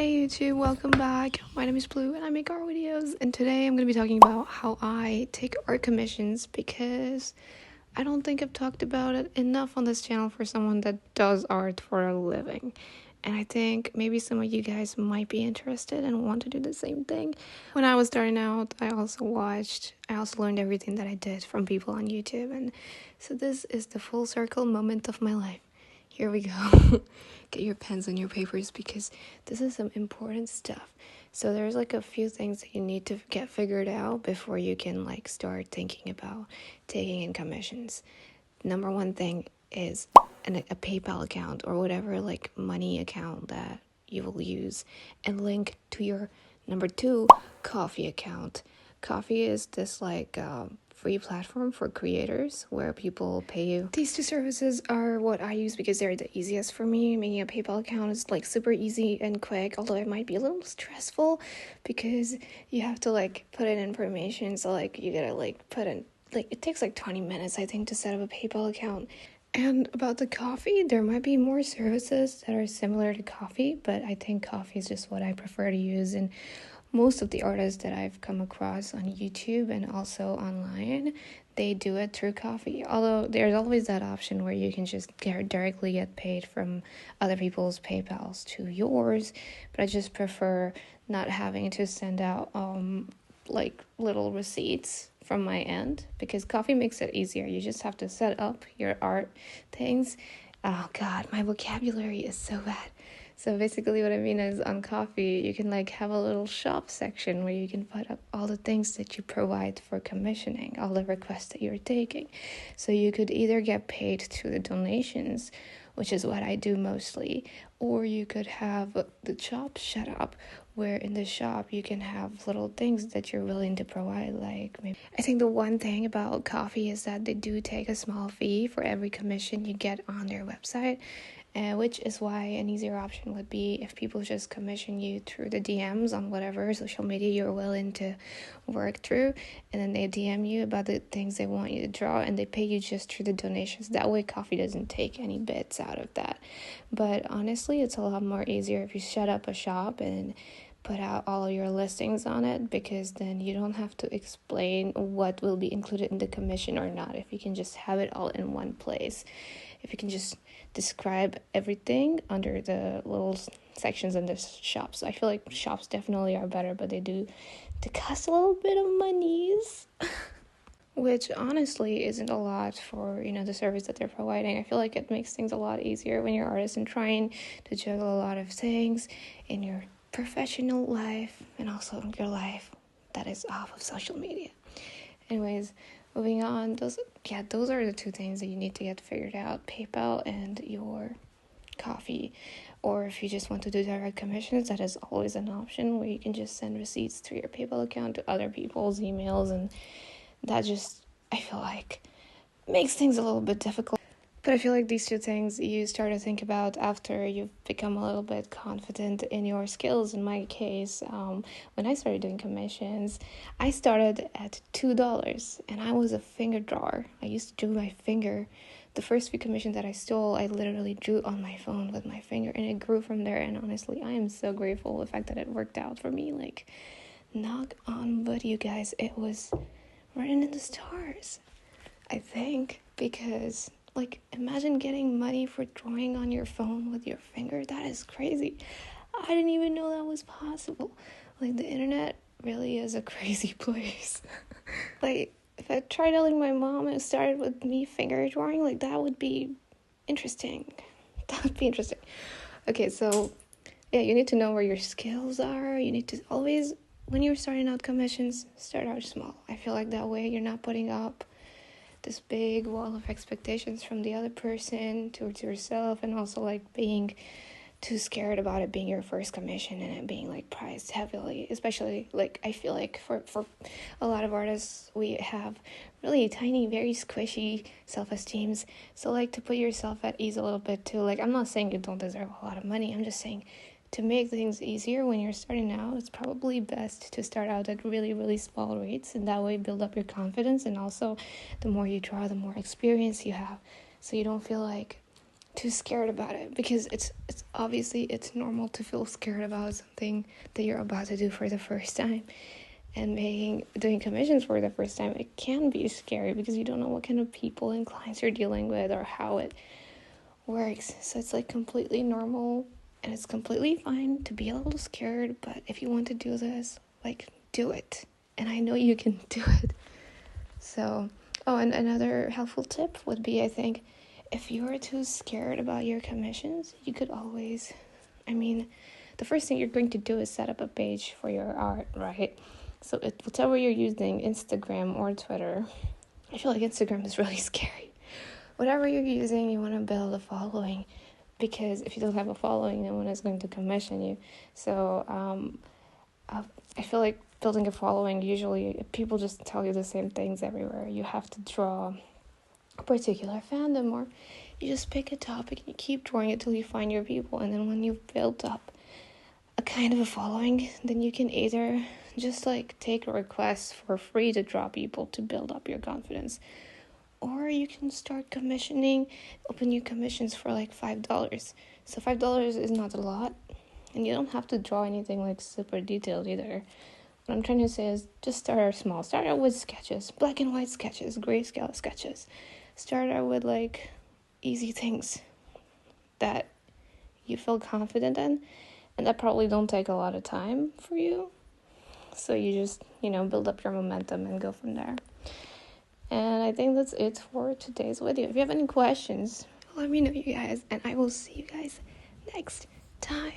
Hey YouTube, welcome back. My name is Blue and I make art videos, and today I'm going to be talking about how I take art commissions because I don't think I've talked about it enough on this channel for someone that does art for a living. And I think maybe some of you guys might be interested and want to do the same thing. When I was starting out, I also learned everything that I did from people on YouTube, and so this is the full circle moment of my life. Here we go. Get your pens and your papers because this is some important stuff. So there's like a few things that you need to get figured out before you can start thinking about taking in commissions. Number one thing is a PayPal account or whatever money account that you will use and link to your number two Ko-fi account. Ko-fi is this free platform for creators where people pay you. These two services are what I use because they're the easiest for me. Making a PayPal account is super easy and quick, although it might be a little stressful because you have to put in information. So you gotta put in it takes 20 minutes I think to set up a PayPal account. And about the Ko-fi, there might be more services that are similar to Ko-fi, but I think Ko-fi is just what I prefer to use. And most of the artists that I've come across on YouTube and also online, they do it through Ko-fi. Although there's always that option where you can just directly get paid from other people's PayPals to yours. But I just prefer not having to send out little receipts from my end because Ko-fi makes it easier. You just have to set up your art things. Oh God, my vocabulary is so bad. So basically what I mean is on Ko-fi, you can have a little shop section where you can put up all the things that you provide for commissioning, all the requests that you're taking. So you could either get paid through the donations, which is what I do mostly, or you could have the shop set up where in the shop you can have little things that you're willing to provide. I think the one thing about Ko-fi is that they do take a small fee for every commission you get on their website. Which is why an easier option would be if people just commission you through the DMs on whatever social media you're willing to work through, and then they DM you about the things they want you to draw, and they pay you just through the donations. That way Ko-fi doesn't take any bits out of that. But honestly, it's a lot more easier if you set up a shop and put out all of your listings on it, because then you don't have to explain what will be included in the commission or not. If you can just have it all in one place, if you can just describe everything under the little sections in the shops. I feel like shops definitely are better, but they cost a little bit of monies. Which honestly isn't a lot for, the service that they're providing. I feel like it makes things a lot easier when you're an artist and trying to juggle a lot of things in your professional life and also your life that is off of social media. Anyways, moving on, those are the two things that you need to get figured out: PayPal and your Ko-fi. Or if you just want to do direct commissions, that is always an option where you can just send receipts through your PayPal account to other people's emails, and that just, I feel like, makes things a little bit difficult. But I feel like these two things you start to think about after you've become a little bit confident in your skills. In my case, when I started doing commissions, I started at $2, and I was a finger drawer. I used to do my finger. The first few commissions that I stole, I literally drew on my phone with my finger, and it grew from there. And honestly, I am so grateful the fact that it worked out for me. Knock on wood, you guys, it was written in the stars, I think, because imagine getting money for drawing on your phone with your finger. That is crazy. I didn't even know that was possible. The internet really is a crazy place. If I tried telling my mom it started with me finger drawing, that would be interesting. That would be interesting. Okay, so yeah, you need to know where your skills are. You need to always, when you're starting out commissions, start out small. I feel like that way you're not putting up this big wall of expectations from the other person towards yourself, and also being too scared about it being your first commission and it being priced heavily. Especially I feel like for a lot of artists, we have really tiny, very squishy self-esteems. So to put yourself at ease a little bit too. I'm not saying you don't deserve a lot of money. I'm just saying, to make things easier when you're starting out, it's probably best to start out at really, really small rates, and that way build up your confidence. And also, the more you draw, the more experience you have, so you don't feel like too scared about it, because it's obviously it's normal to feel scared about something that you're about to do for the first time. And doing commissions for the first time, it can be scary because you don't know what kind of people and clients you're dealing with or how it works. So it's like completely normal, and it's completely fine to be a little scared, but if you want to do this, like, do it. And I know you can do it. So, and another helpful tip would be, I think, if you're too scared about your commissions, you could always, the first thing you're going to do is set up a page for your art, right? So whatever you're using, Instagram or Twitter, I feel like Instagram is really scary. Whatever you're using, you want to build a following, because if you don't have a following, no one is going to commission you. So I feel like building a following, usually people just tell you the same things everywhere. You have to draw a particular fandom, or you just pick a topic and you keep drawing it till you find your people. And then when you've built up a kind of a following, then you can either just like take requests for free to draw people to build up your confidence, or you can start open new commissions for like $5. So $5 is not a lot, and you don't have to draw anything like super detailed either. What I'm trying to say is just start out small. Start out with sketches, black and white sketches, grayscale sketches. Start out with like easy things that you feel confident in, and that probably don't take a lot of time for you. So you just, build up your momentum and go from there. And I think that's it for today's video. If you have any questions, let me know, you guys, and I will see you guys next time.